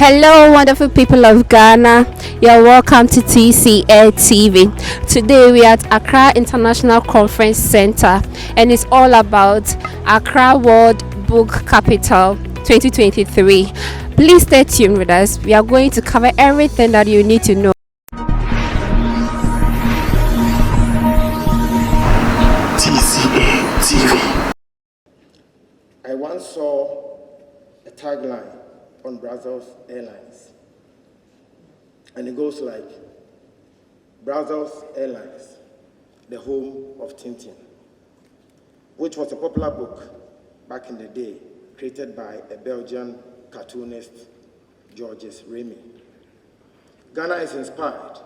Hello, wonderful people of Ghana. You're welcome to TCA TV. Today we are at Accra International Conference Center, and it's all about Accra World Book Capital 2023. Please stay tuned with us. We are going to cover everything that you need to know. TCA TV. I once saw a tagline on Brussels Airlines, and it goes like, Brussels Airlines, the home of Tintin, which was a popular book back in the day, created by a Belgian cartoonist, Georges Remy. Ghana is inspired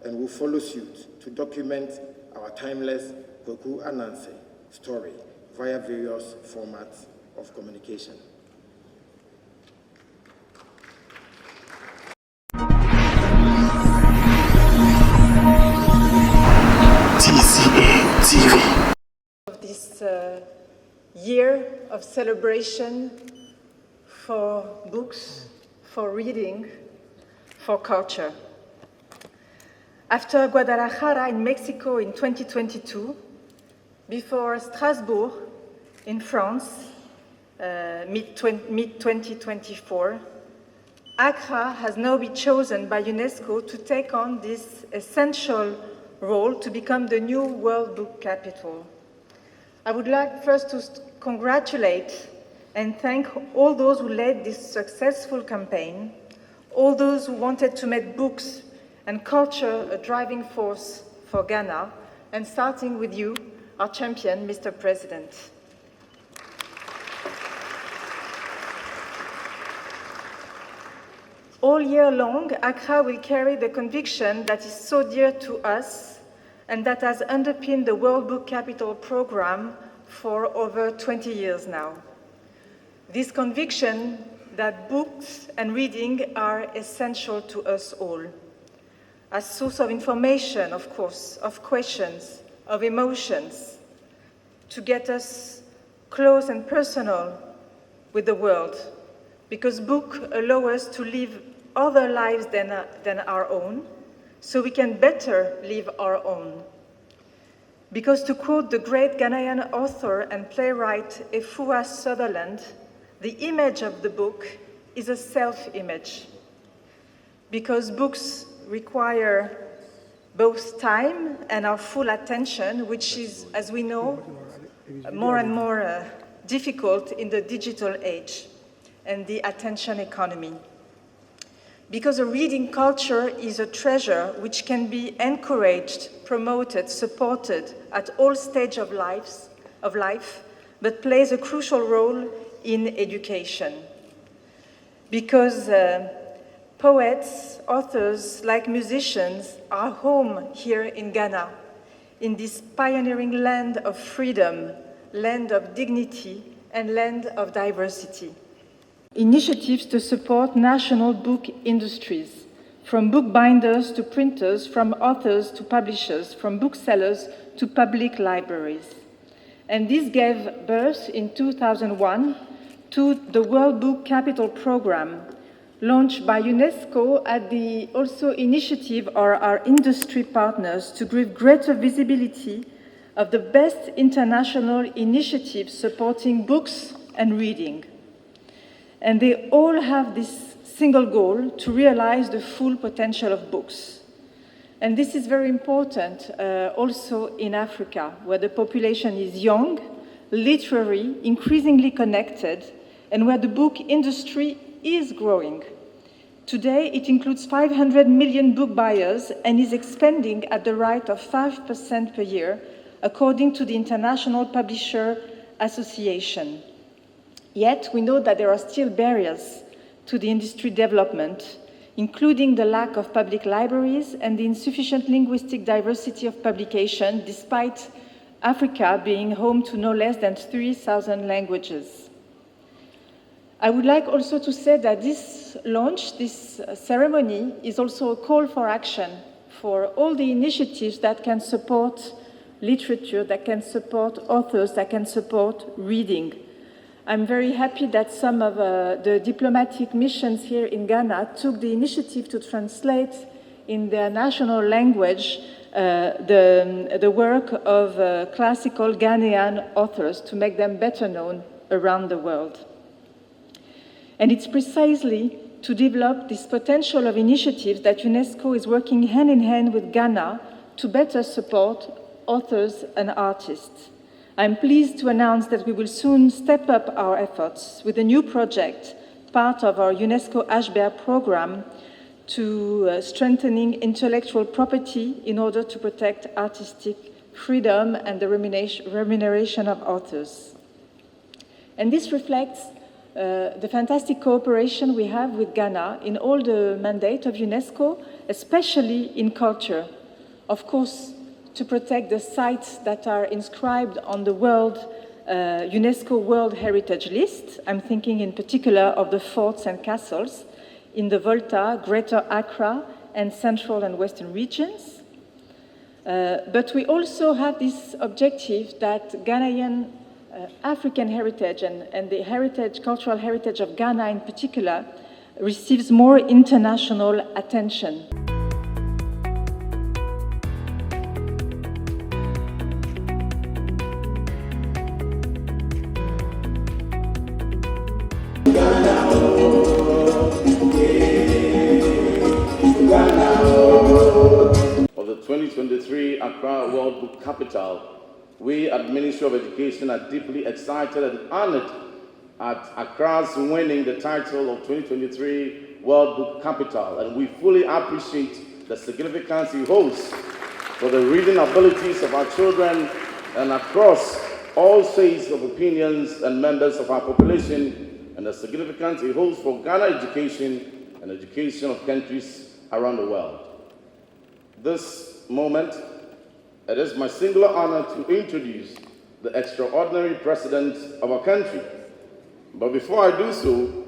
and will follow suit to document our timeless Kweku Anansi story via various formats of communication. TCA TV. This year of celebration for books, for reading, for culture. After Guadalajara in Mexico in 2022, before Strasbourg in France, mid-2024, Accra has now been chosen by UNESCO to take on this essential role to become the new World Book Capital. I would like first to congratulate and thank all those who led this successful campaign, all those who wanted to make books and culture a driving force for Ghana, and starting with you, our champion, Mr. President. All year long, Accra will carry the conviction that is so dear to us and that has underpinned the World Book Capital program for over 20 years now. This conviction that books and reading are essential to us all, as source of information, of course, of questions, of emotions, to get us close and personal with the world, because books allow us to live other lives than our own, so we can better live our own. Because to quote the great Ghanaian author and playwright Efua Sutherland, the image of the book is a self-image. Because books require both time and our full attention, which is, as we know, more and more difficult in the digital age and the attention economy. Because a reading culture is a treasure which can be encouraged, promoted, supported at all stages of life, but plays a crucial role in education. Because poets, authors, like musicians, are home here in Ghana, in this pioneering land of freedom, land of dignity, and land of diversity. Initiatives to support national book industries, from bookbinders to printers, from authors to publishers, from booksellers to public libraries. And this gave birth in 2001 to the World Book Capital Program, launched by UNESCO at the also initiative of our industry partners to give greater visibility of the best international initiatives supporting books and reading. And they all have this single goal to realize the full potential of books. And this is very important also in Africa, where the population is young, literary, increasingly connected, and where the book industry is growing. Today, it includes 500 million book buyers and is expanding at the rate of 5% per year, according to the International Publisher Association. Yet, we know that there are still barriers to the industry development, including the lack of public libraries and the insufficient linguistic diversity of publication, despite Africa being home to no less than 3,000 languages. I would like also to say that this launch, this ceremony, is also a call for action for all the initiatives that can support literature, that can support authors, that can support reading. I'm very happy that some of the diplomatic missions here in Ghana took the initiative to translate in their national language the work of classical Ghanaian authors to make them better known around the world. And it's precisely to develop this potential of initiatives that UNESCO is working hand in hand with Ghana to better support authors and artists. I'm pleased to announce that we will soon step up our efforts with a new project, part of our UNESCO Ashbear program, to strengthening intellectual property in order to protect artistic freedom and the remuneration of authors. And this reflects the fantastic cooperation we have with Ghana in all the mandate of UNESCO, especially in culture. Of course, to protect the sites that are inscribed on the UNESCO World Heritage List. I'm thinking in particular of the forts and castles in the Volta, Greater Accra, and Central and Western regions. But we also have this objective that Ghanaian African heritage and the cultural heritage of Ghana in particular receives more international attention. Of the 2023 Accra World Book Capital, we at Ministry of Education are deeply excited and honored at Accra's winning the title of 2023 World Book Capital, and we fully appreciate the significance it holds for the reading abilities of our children and across all shades of opinions and members of our population, and the significance it holds for Ghana education and education of countries around the world. This moment, it is my singular honor to introduce the extraordinary president of our country. But before I do so,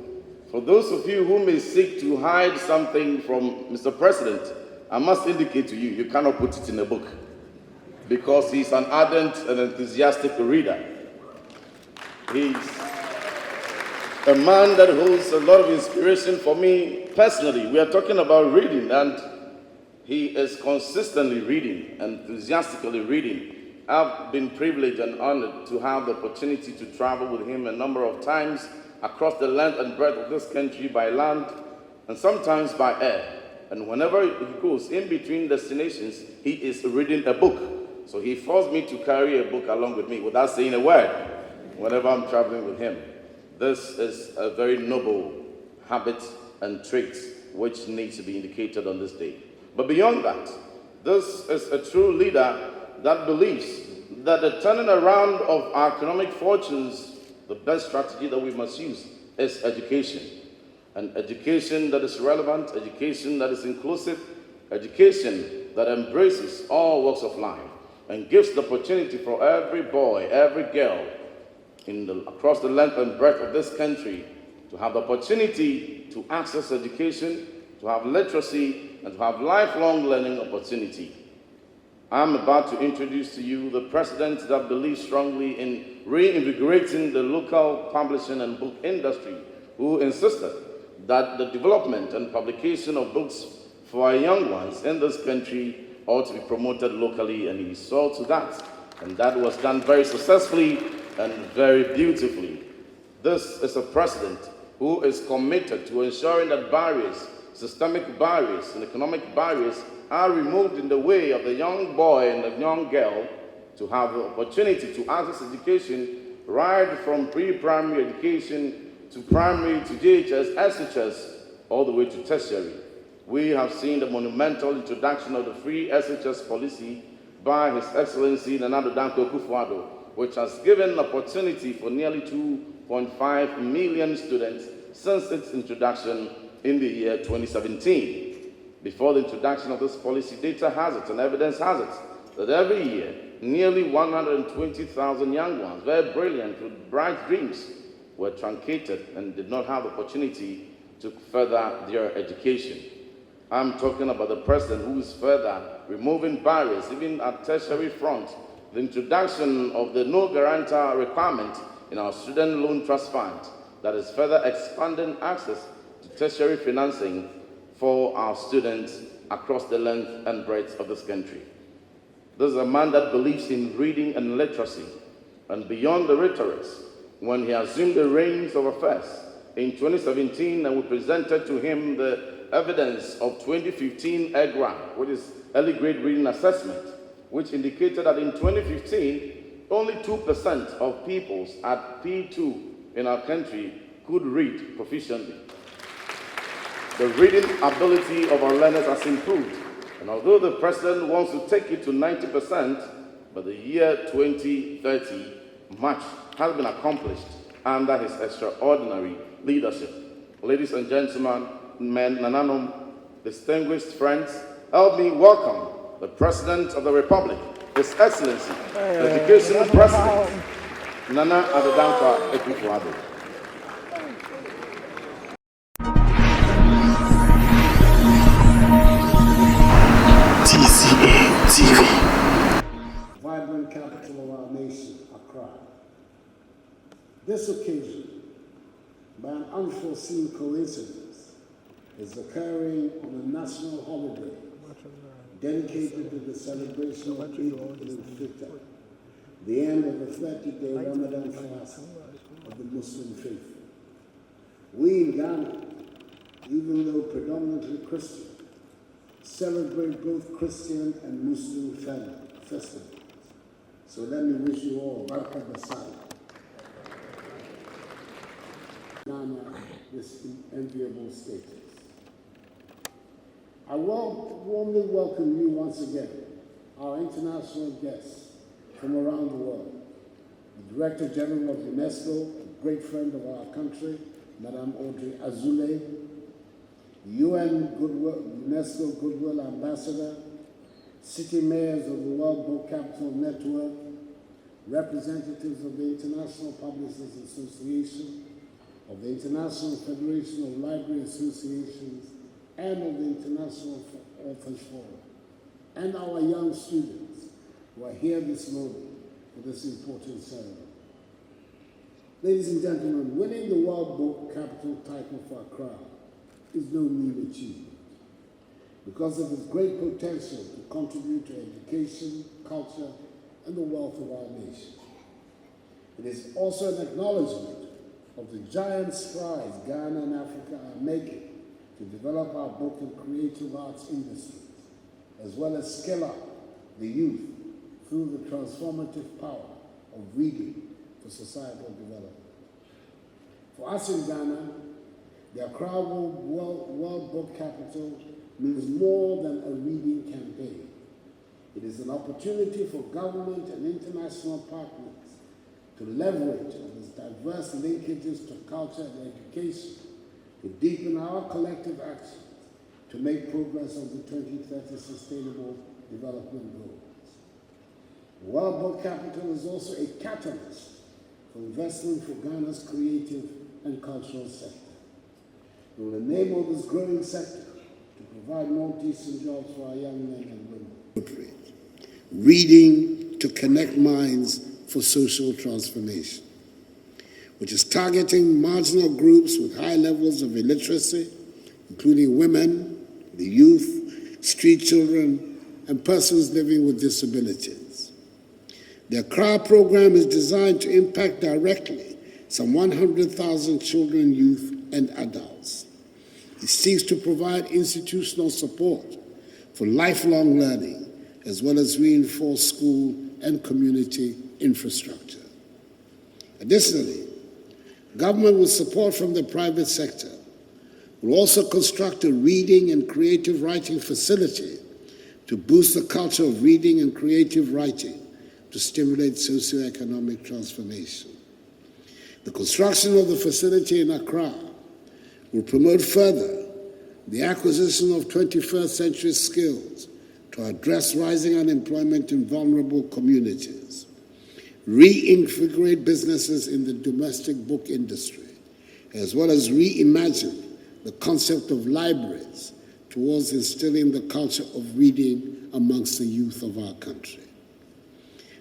for those of you who may seek to hide something from Mr. President, I must indicate to you, you cannot put it in a book, because he's an ardent and enthusiastic reader. He's a man that holds a lot of inspiration for me personally. We are talking about reading, and he is consistently reading, enthusiastically reading. I've been privileged and honored to have the opportunity to travel with him a number of times across the length and breadth of this country by land and sometimes by air. And whenever he goes in between destinations, he is reading a book. So he forced me to carry a book along with me without saying a word whenever I'm traveling with him. This is a very noble habit and trait which needs to be indicated on this day. But beyond that, this is a true leader that believes that the turning around of our economic fortunes, the best strategy that we must use is education. And education that is relevant, education that is inclusive, education that embraces all walks of life and gives the opportunity for every boy, every girl across the length and breadth of this country to have the opportunity to access education, to have literacy, and to have lifelong learning opportunity. I'm about to introduce to you the president that believes strongly in reinvigorating the local publishing and book industry, who insisted that the development and publication of books for our young ones in this country ought to be promoted locally, and he saw to that. And that was done very successfully and very beautifully. This is a president who is committed to ensuring that barriers, systemic barriers and economic barriers are removed in the way of the young boy and the young girl to have the opportunity to access education right from pre-primary education to primary to JHS, SHS, all the way to tertiary. We have seen the monumental introduction of the free SHS policy by His Excellency Nana Addo Dankwa Akufo-Addo, which has given opportunity for nearly 2.5 million students since its introduction in the year 2017. Before the introduction of this policy, data has it and evidence has it that every year, nearly 120,000 young ones, very brilliant with bright dreams, were truncated and did not have the opportunity to further their education. I'm talking about the president who is further removing barriers, even at tertiary front. The introduction of the no guarantor requirement in our Student Loan Trust Fund that is further expanding access to tertiary financing for our students across the length and breadth of this country. This is a man that believes in reading and literacy, and beyond the rhetorics, when he assumed the reins of affairs in 2017, and we presented to him the evidence of 2015 Accra, which is early grade reading assessment, which indicated that in 2015, only 2% of pupils at P2 in our country could read proficiently. The reading ability of our learners has improved, and although the president wants to take it to 90%, by the year 2030, much has been accomplished under his extraordinary leadership. Ladies and gentlemen, men, Nananum, distinguished friends, help me welcome the President of the Republic, His Excellency, the Education President, Nana Addo Akufo-Addo. TCA TV. Vibrant capital of our nation, Accra. This occasion, by an unforeseen coincidence, is occurring on a national holiday dedicated to the celebration of Eid al-Fitr, the end of the 30-day Ramadan fast of the Muslim faith. We in Ghana, even though predominantly Christian, celebrate both Christian and Muslim festivals. So let me wish you all Barakah Basala. Ghana, this enviable status. I warmly welcome you once again, our international guests from around the world. The Director General of UNESCO, a great friend of our country, Madame Audrey Azoulay, the UN UNESCO Goodwill Ambassador, city mayors of the World Book Capital Network, representatives of the International Publishers Association, of the International Federation of Library Associations, and of the International Authors Forum, and our young students who are here this morning for this important ceremony. Ladies and gentlemen, winning the World Book Capital title for Accra is no mean achievement because of its great potential to contribute to education, culture, and the wealth of our nation. It is also an acknowledgement of the giant strides Ghana and Africa are making to develop our book and creative arts industries, as well as scale up the youth through the transformative power of reading for societal development. For us in Ghana, the Accra World Book Capital means more than a reading campaign. It is an opportunity for government and international partners to leverage on its diverse linkages to culture and education to deepen our collective actions to make progress on the 2030 Sustainable Development Goals. The World Book Capital is also a catalyst for investment for Ghana's creative and cultural sector. It will enable this growing sector to provide more decent jobs for our young men and women. Reading to connect minds for social transformation, which is targeting marginal groups with high levels of illiteracy, including women, the youth, street children, and persons living with disabilities. The Accra program is designed to impact directly some 100,000 children, youth, and adults. It seeks to provide institutional support for lifelong learning, as well as reinforce school and community infrastructure. Additionally, government with support from the private sector will also construct a reading and creative writing facility to boost the culture of reading and creative writing to stimulate socioeconomic transformation. The construction of the facility in Accra will promote further the acquisition of 21st century skills to address rising unemployment in vulnerable communities, reinvigorate businesses in the domestic book industry, as well as reimagine the concept of libraries towards instilling the culture of reading amongst the youth of our country.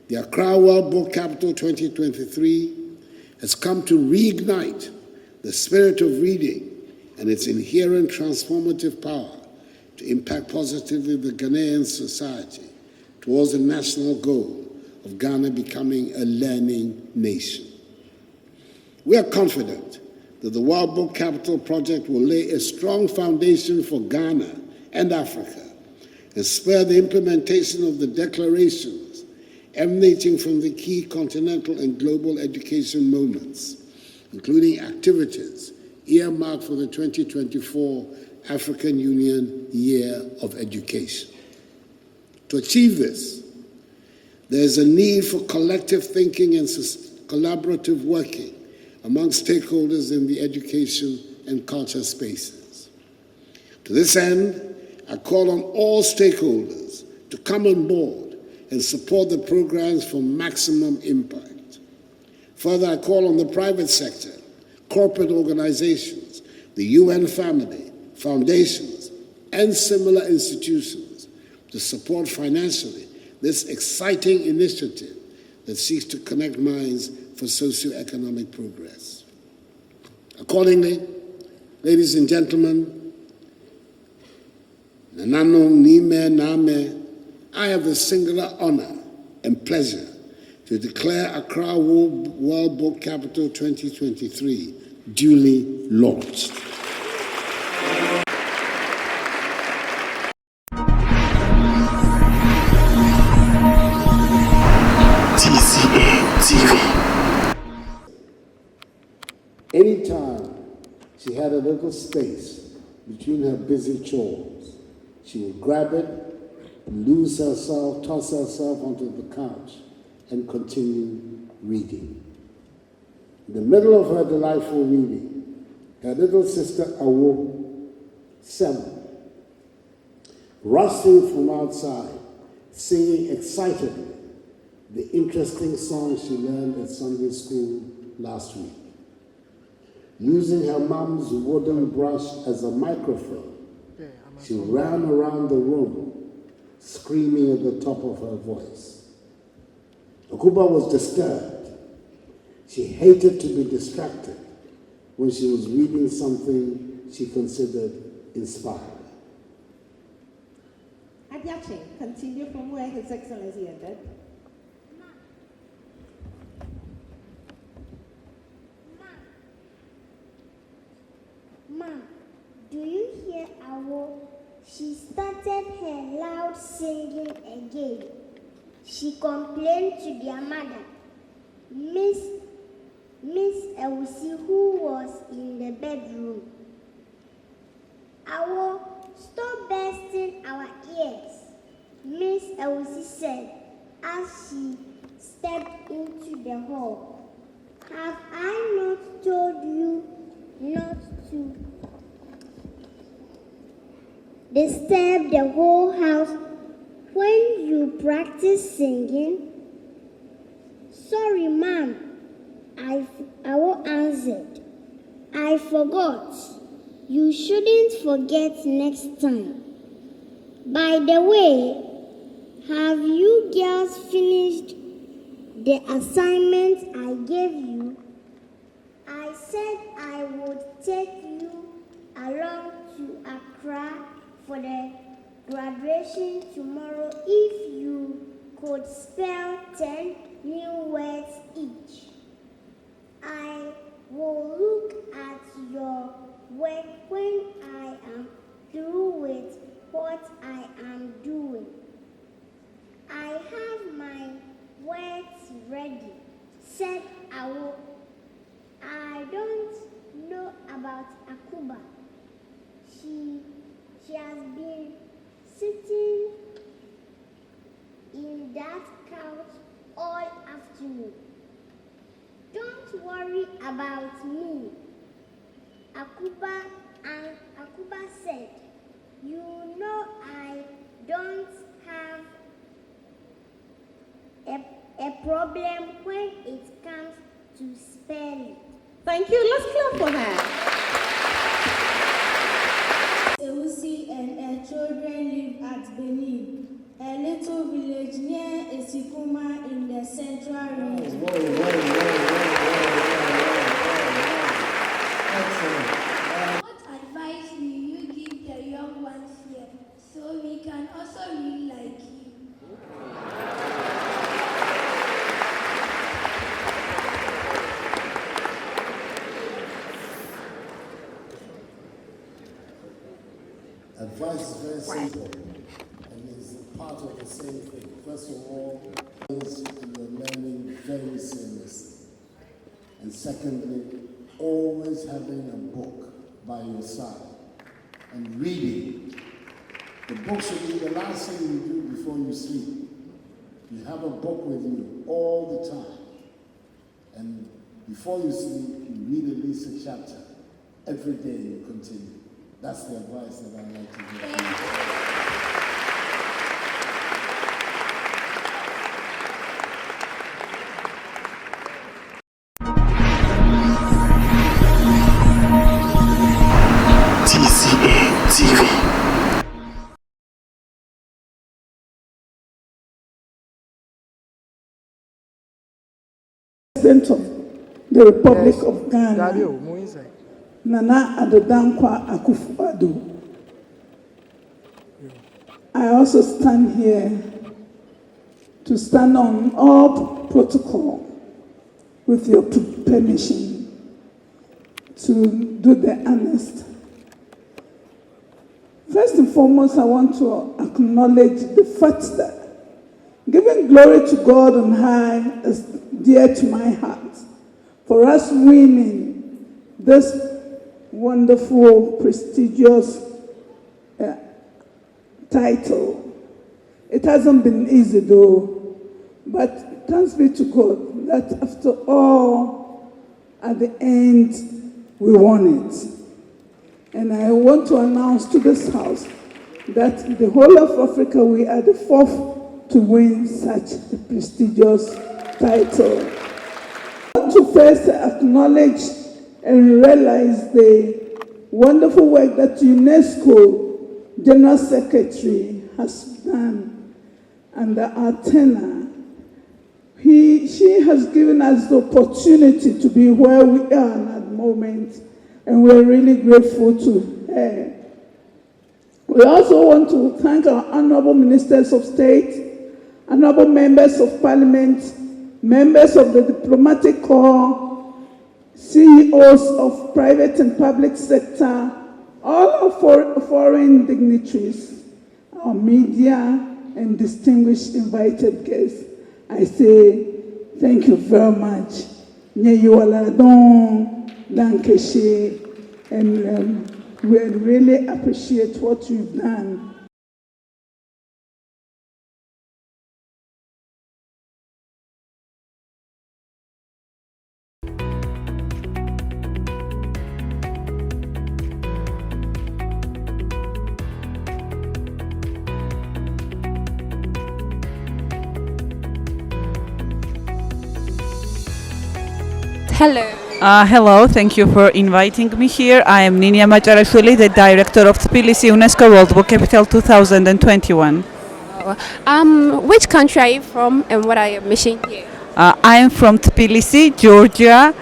The Accra World Book Capital 2023 has come to reignite the spirit of reading and its inherent transformative power to impact positively the Ghanaian society towards the national goal of Ghana becoming a learning nation. We are confident that the World Book Capital Project will lay a strong foundation for Ghana and Africa and spur the implementation of the declarations emanating from the key continental and global education moments, including activities earmarked for the 2024 African Union Year of Education. To achieve this, there is a need for collective thinking and collaborative working among stakeholders in the education and culture spaces. To this end, I call on all stakeholders to come on board and support the programs for maximum impact. Further, I call on the private sector, corporate organizations, the UN family, foundations, and similar institutions to support financially this exciting initiative that seeks to connect minds for socio-economic progress. Accordingly, ladies and gentlemen, Nanano Nime Name, I have the singular honor and pleasure to declare Accra World Book Capital 2023 duly launched. Anytime she had a little space between her busy chores, she would grab it, lose herself, toss herself onto the couch, and continue reading. In the middle of her delightful reading, her little sister Awo, 7, rustling from outside, singing excitedly the interesting song she learned at Sunday school last week. Using her mom's wooden brush as a microphone, she ran around the room, screaming at the top of her voice. Akuba was disturbed. She hated to be distracted when she was reading something she considered inspiring. Adiache, continue from where His Excellency ended. Ma, do you hear Awo? She started her loud singing again. She complained to their mother, Miss Ewusi, who was in the bedroom. Awo, stop bursting our ears, Miss Ewusi said as she stepped into the hall. Have I not told you not to disturb the whole house when you practice singing? Sorry, Ma'am, Awo answered. I forgot. You shouldn't forget next time. By the way, have you girls finished the assignment I gave you? I said I would take you along to Accra for the graduation tomorrow if you could spell 10 new words each. I will look at your work when I am through with what I am doing. I have my words ready, said Awo. I don't know about Akuba. She has been sitting in that couch all afternoon. Don't worry about me, Akuba said. You know I don't have a problem when it comes to spelling. Thank you. Let's clap for her. Ewusi and her children live at Benin, a little village near Esikuma in the central region. What advice will you give the young ones here so we can also read like you? Advice is very simple and is part of the same thing. First of all, you're learning very seriously. And secondly, always having a book by your side and reading. The book should be the last thing you do before you sleep. You have a book with you all the time. And before you sleep, you read at least a chapter. Every day you continue. That's the advice that I'd like to give. TCA TV. President of the Republic of Ghana, Nana Addo Dankwa Akufo-Addo. I also stand here to stand on all protocol with your permission to do the honest. First and foremost, I want to acknowledge the fact that giving glory to God on high is dear to my heart. For us winning this wonderful, prestigious title, it hasn't been easy though, but thanks be to God that after all, at the end, we won it. And I want to announce to this house that the whole of Africa, we are the fourth to win such a prestigious title. I want to first acknowledge and realize the wonderful work that UNESCO General Secretary has done under our tenure. She has given us the opportunity to be where we are at the moment, and we're really grateful to her. We also want to thank our honorable ministers of state, honorable members of parliament, members of the diplomatic corps, CEOs of private and public sector, all our foreign dignitaries, our media, and distinguished invited guests. I say thank you very much. And we really appreciate what you've done. Hello. Hello, thank you for inviting me here. I am Ninia Majarashvili, the director of Tbilisi UNESCO World Book Capital 2021. Which country are you from and what are your mission here? I am from Tbilisi, Georgia.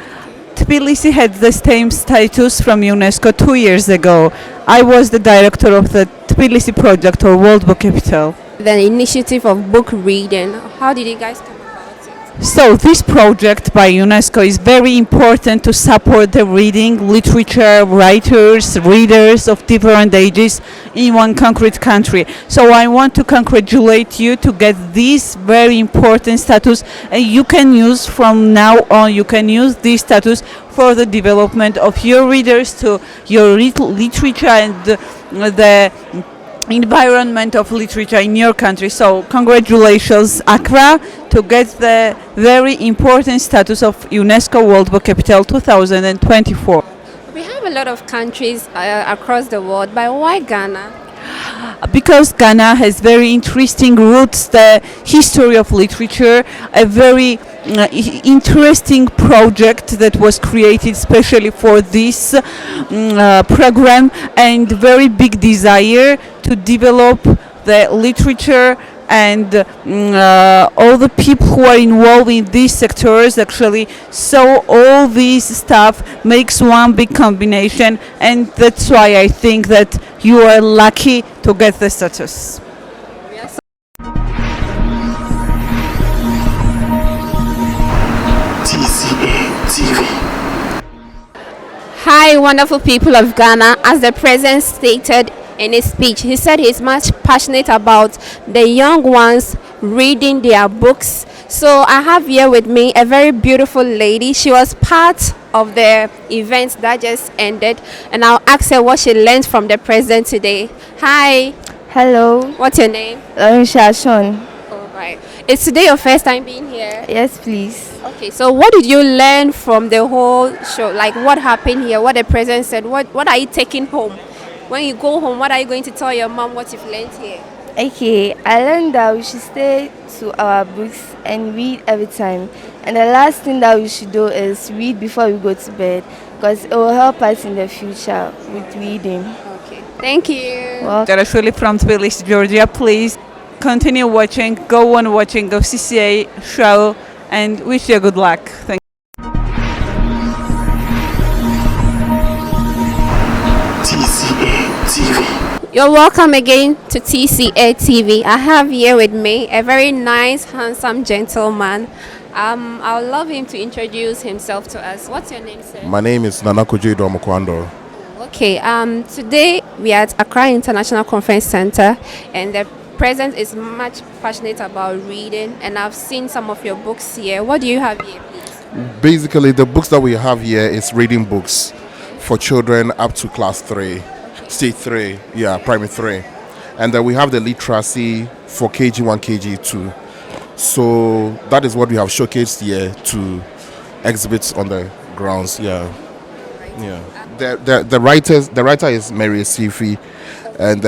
Tbilisi had the same status from UNESCO 2 years ago. I was the director of the Tbilisi project or World Book Capital. The initiative of book reading. How did you guys come about it? So this project by UNESCO is very important to support the reading, literature, writers, readers of different ages in one concrete country. So I want to congratulate you to get this very important status, and you can use from now on, you can use this status for the development of your readers, to your literature and the environment of literature in your country. So congratulations, Accra, to get the very important status of UNESCO World Book Capital 2024. We have a lot of countries across the world, but why Ghana? Because Ghana has very interesting roots, the history of literature, a very interesting project that was created specially for this program, and very big desire to develop the literature and all the people who are involved in these sectors actually. So all these stuff makes one big combination, and that's why I think that you are lucky to get the status. TCA TV. Hi, wonderful people of Ghana. As the president stated in his speech, he said he's much passionate about the young ones reading their books. So I have here with me a very beautiful lady. She was part of the event that just ended, and I'll ask her what she learned from the president today. Hi. Hello, What's your name? Larisha Sean. All right. Is today your first time being here? Yes, please. Okay, so what did you learn from the whole show? Like what happened here, what the president said, what are you taking home? When you go home, what are you going to tell your mom what you've learned here? Okay, I learned that we should stay to our books and read every time. And the last thing that we should do is read before we go to bed, because it will help us in the future with reading. Okay, thank you. Well, Actually from Tbilisi, Georgia, please continue watching, go on watching the CCA show, and wish you good luck. Thank TCA TV. You're welcome again to TCA TV. I have here with me a very nice, handsome gentleman. I would love him to introduce himself to us. What's your name, sir? My name is Nanakujo Mukwando. Okay, today we are at Accra International Conference Center, and the president is much passionate about reading, and I've seen some of your books here. What do you have here, please? Basically, the books that we have here is reading books for children up to class 3, stage 3, primary 3. And then we have the literacy for KG1, KG2. So that is what we have showcased here to exhibit on the grounds. Yeah. The writer is Mary Sifi, and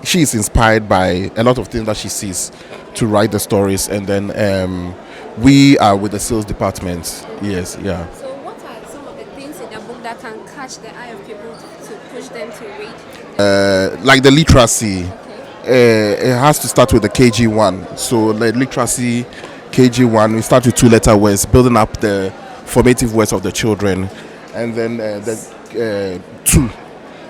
she is inspired by a lot of things that she sees to write the stories, and then we are with the sales department. Yes, yeah. So what are some of the things in the book that can catch the eye of people to push them to read? Like the literacy, it has to start with the KG1. So the literacy KG1, we start with 2-letter words, building up the formative words of the children, and then the 2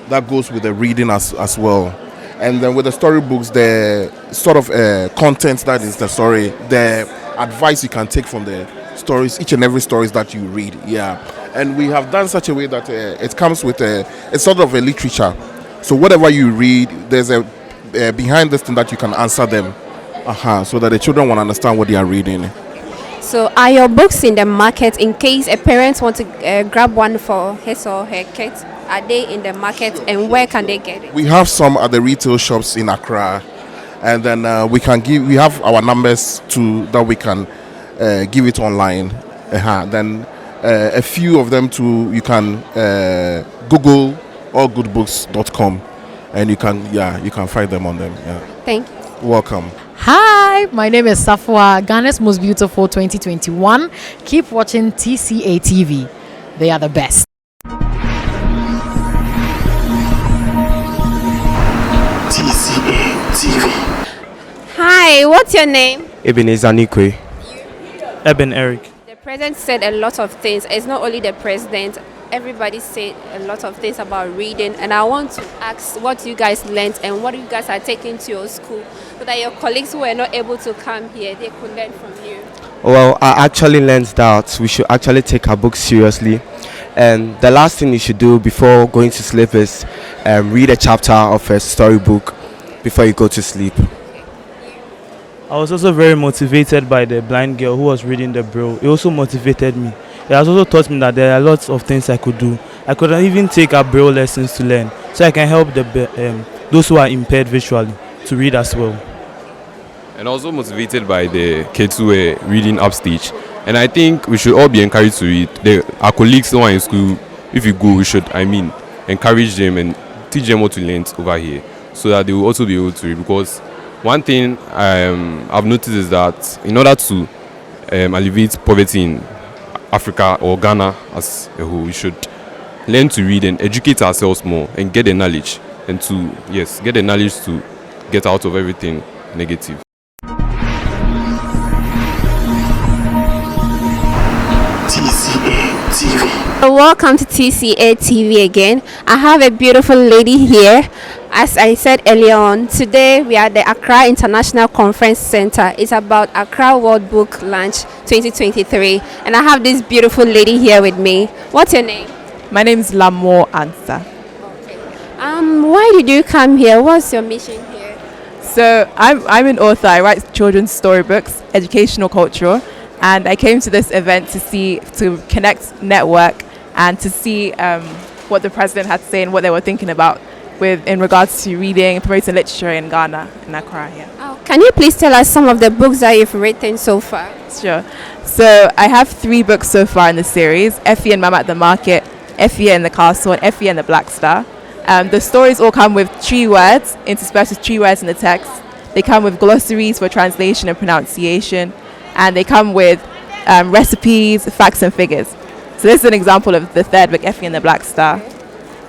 that goes with the reading as well. And then with the storybooks, the sort of content that is the story, the advice you can take from the stories, each and every stories that you read. Yeah, and we have done such a way that it comes with it's sort of a literature. So whatever you read, there's a behind this thing that you can answer them, so that the children will understand what they are reading. So are your books in the market in case a parent want to grab one for his or her kids? Are they in the market, and where can they get it? We have some at the retail shops in Accra, and then we have our numbers too that we can give it online. Then a few of them too, you can Google allgoodbooks.com, and you can find them on them. Yeah. Thank you. Welcome. Hi, my name is Safwa, Ghana's Most Beautiful 2021. Keep watching TCA TV. They are the best. TCA TV. Hi, what's your name? Ebenezer Nikwe. Eben Eric. The president said a lot of things. It's not only the president. Everybody said a lot of things about reading, and I want to ask what you guys learned and what you guys are taking to your school, so that your colleagues who were not able to come here, they could learn from you. Well, I actually learned that we should actually take our books seriously, and the last thing you should do before going to sleep is read a chapter of a storybook before you go to sleep. I was also very motivated by the blind girl who was reading the Braille. It also motivated me. It has also taught me that there are lots of things I could do. I could even take up Braille lessons to learn, so I can help those who are impaired visually to read as well. And also motivated by the kids who were reading upstage. And I think we should all be encouraged to read. Our colleagues who are in school, if you go, we should, encourage them and teach them what to learn over here, so that they will also be able to read. Because one thing I've noticed is that in order to alleviate poverty in Africa or Ghana as a whole, we should learn to read and educate ourselves more and get the knowledge, and get the knowledge to get out of everything negative. Welcome to TCA TV again. I have a beautiful lady here. As I said earlier on, today we are at the Accra International Conference Center. It's about Accra World Book Launch 2023. And I have this beautiful lady here with me. What's your name? My name is Lamo Ansa. Why did you come here? What's your mission here? So I'm an author. I write children's storybooks, educational, cultural, and I came to this event to connect, network, and to see what the president had to say and what they were thinking about in regards to reading and promoting literature in Ghana, in Accra. Yeah. Oh, can you please tell us some of the books that you've written so far? Sure. So I have 3 books so far in the series: Effie and Mama at the Market, Effie and the Castle, and Effie and the Black Star. The stories all come with 3 words, interspersed with 3 words in the text. They come with glossaries for translation and pronunciation, and they come with recipes, facts, and figures. So this is an example of the 3rd book, Effie and the Black Star.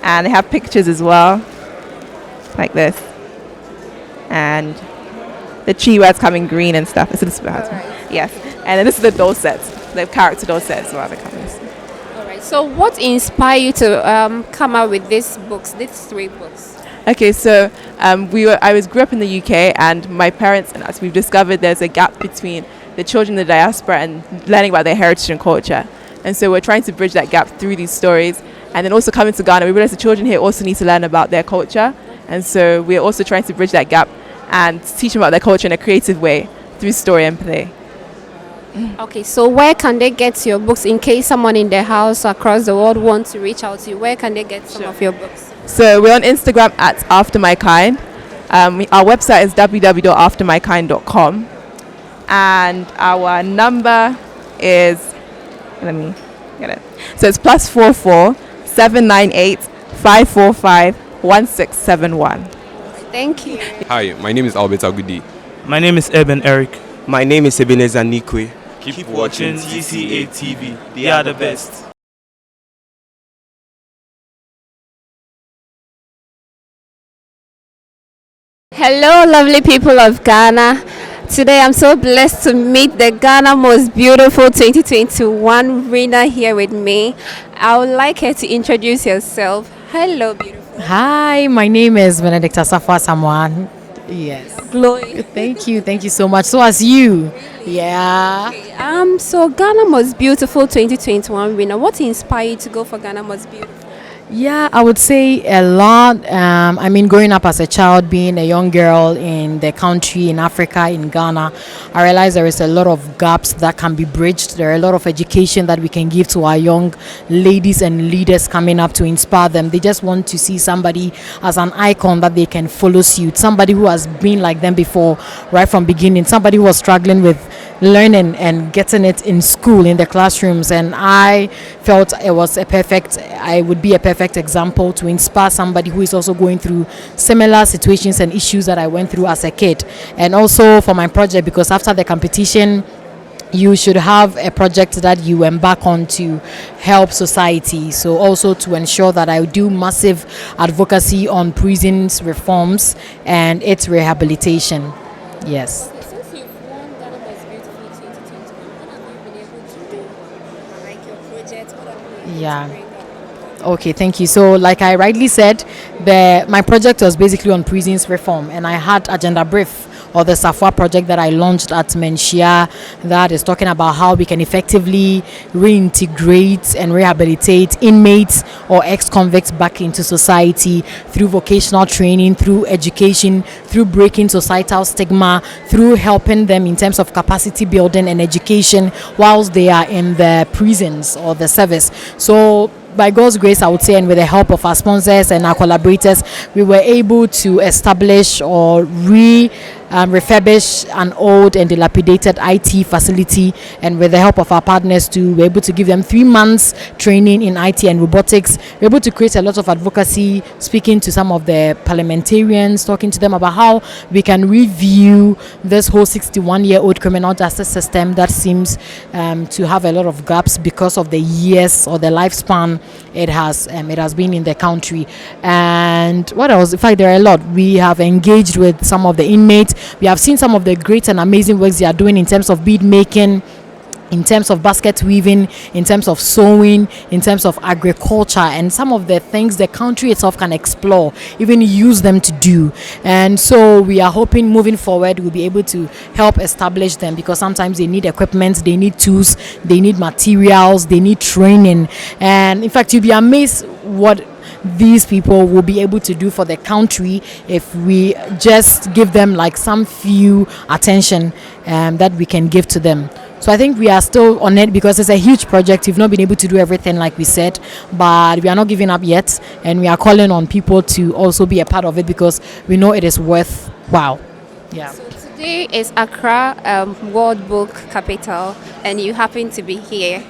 And they have pictures as well, like this. And the 3 words come in green and stuff. Yes. And then this is the doll set, the character doll set as well. So what inspired you to come out with these 3 books? Okay, so I grew up in the UK, and my parents and us, we've discovered there's a gap between the children in the diaspora and learning about their heritage and culture. And so we're trying to bridge that gap through these stories. And then also coming to Ghana, we realize the children here also need to learn about their culture. And so we're also trying to bridge that gap and teach them about their culture in a creative way through story and play. Okay, so where can they get your books in case someone in their house across the world wants to reach out to you? Where can they get some of your books? So we're on Instagram at AfterMyKind. Our website is www.aftermykind.com. And our number is, let me get it. So it's +44 798 545 1671. Thank you. Hi, my name is Albert Agudi. My name is Eben Eric. My name is Ebenezer Nikwe. Keep watching TCA TV. They are the best. Hello, lovely people of Ghana. Today I'm so blessed to meet the Ghana Most Beautiful 2021 winner here with me. I would like her to introduce herself. Hello, beautiful. Hi, my name is Benedicta Safwa Samoan. Yes. Glory. Thank you so much. So as you. Yeah. So Ghana Most Beautiful 2021 winner. What inspired you to go for Ghana Most Beautiful? Yeah, I would say a lot. Growing up as a child, being a young girl in the country, in Africa, in Ghana, I realized there is a lot of gaps that can be bridged. There are a lot of education that we can give to our young ladies and leaders coming up to inspire them. They just want to see somebody as an icon that they can follow suit, somebody who has been like them before, right from beginning, somebody who was struggling with learning and getting it in school, in the classrooms. And I felt I would be a perfect example to inspire somebody who is also going through similar situations and issues that I went through as a kid. And also for my project, because after the competition you should have a project that you embark on to help society. So also to ensure that I do massive advocacy on prisons reforms and its rehabilitation. Yes. Yeah. Okay, thank you. So like I rightly said, my project was basically on prisons reform, and I had agenda brief, or the Safwa project that I launched at Menshia, that is talking about how we can effectively reintegrate and rehabilitate inmates or ex-convicts back into society through vocational training, through education, through breaking societal stigma, through helping them in terms of capacity building and education whilst they are in the prisons or the service. So by God's grace, I would say, and with the help of our sponsors and our collaborators, we were able to establish or refurbish an old and dilapidated IT facility, and with the help of our partners to be able to give them 3 months training in IT and robotics. We're able to create a lot of advocacy, speaking to some of the parliamentarians, talking to them about how we can review this whole 61-year-old criminal justice system that seems to have a lot of gaps because of the years or the lifespan it has been in the country. And what else? In fact, there are a lot. We have engaged with some of the inmates. We have seen some of the great and amazing works they are doing in terms of bead making, in terms of basket weaving, in terms of sewing, in terms of agriculture, and some of the things the country itself can explore, even use them to do. And so we are hoping moving forward we'll be able to help establish them, because sometimes they need equipment, they need tools, they need materials, they need training. And in fact, you'll be amazed what these people will be able to do for the country if we just give them like some few attention that we can give to them. So I think we are still on it because it's a huge project. We've not been able to do everything like we said, but we are not giving up yet, and we are calling on people to also be a part of it because we know it is worthwhile. Yeah. So today is Accra World Book Capital, and you happen to be here.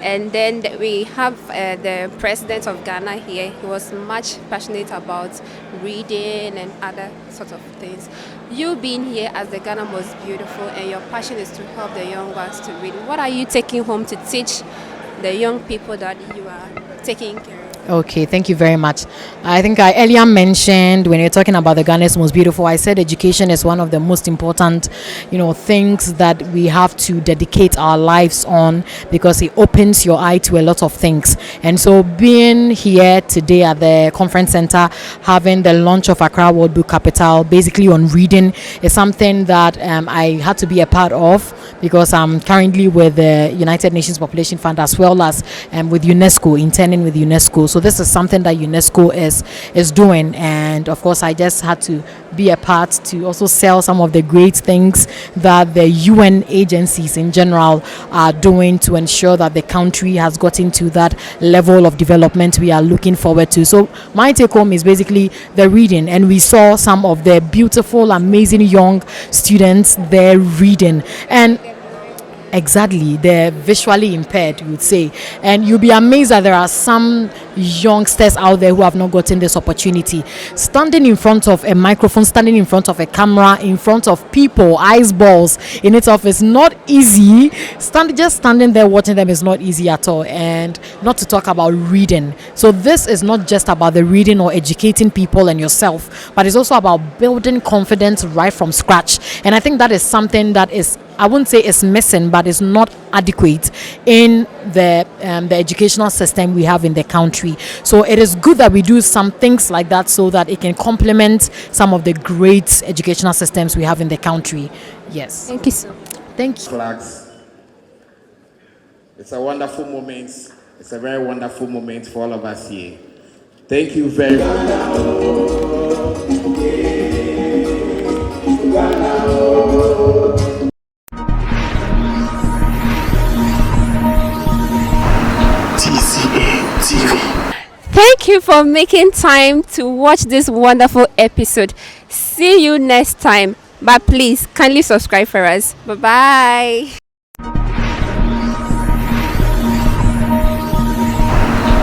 And then we have the president of Ghana here. He was much passionate about reading and other sort of things. You being here as the Ghana Most Beautiful, and your passion is to help the young ones to read. What are you taking home to teach the young people that you are taking care of? Okay, thank you very much. I think I earlier mentioned when you're talking about the Ghana's Most Beautiful, I said education is one of the most important, things that we have to dedicate our lives on, because it opens your eye to a lot of things. And so being here today at the conference center, having the launch of Accra World Book Capital, basically on reading, is something that I had to be a part of, because I'm currently with the United Nations Population Fund, as well as with UNESCO, interning with UNESCO. So this is something that UNESCO is doing, and of course I just had to be a part to also sell some of the great things that the UN agencies in general are doing to ensure that the country has gotten to that level of development we are looking forward to. So my take home is basically the reading, and we saw some of the beautiful, amazing young students there reading. And exactly, they're visually impaired, you would say, and you'll be amazed that there are some youngsters out there who have not gotten this opportunity. Standing in front of a microphone, standing in front of a camera, in front of people, eyeballs in itself is not easy. Just standing there watching them is not easy at all, and not to talk about reading. So this is not just about the reading or educating people and yourself, but it's also about building confidence right from scratch. And I think that is something that is, I wouldn't say it's missing, but it's not adequate in the educational system we have in the country. So it is good that we do some things like that so that it can complement some of the great educational systems we have in the country. Yes. Thank you, sir. Thank you. Flags. It's a wonderful moment. It's a very wonderful moment for all of us here. Thank you very much. Thank you for making time to watch this wonderful episode. See you next time. But please kindly subscribe for us. Bye bye.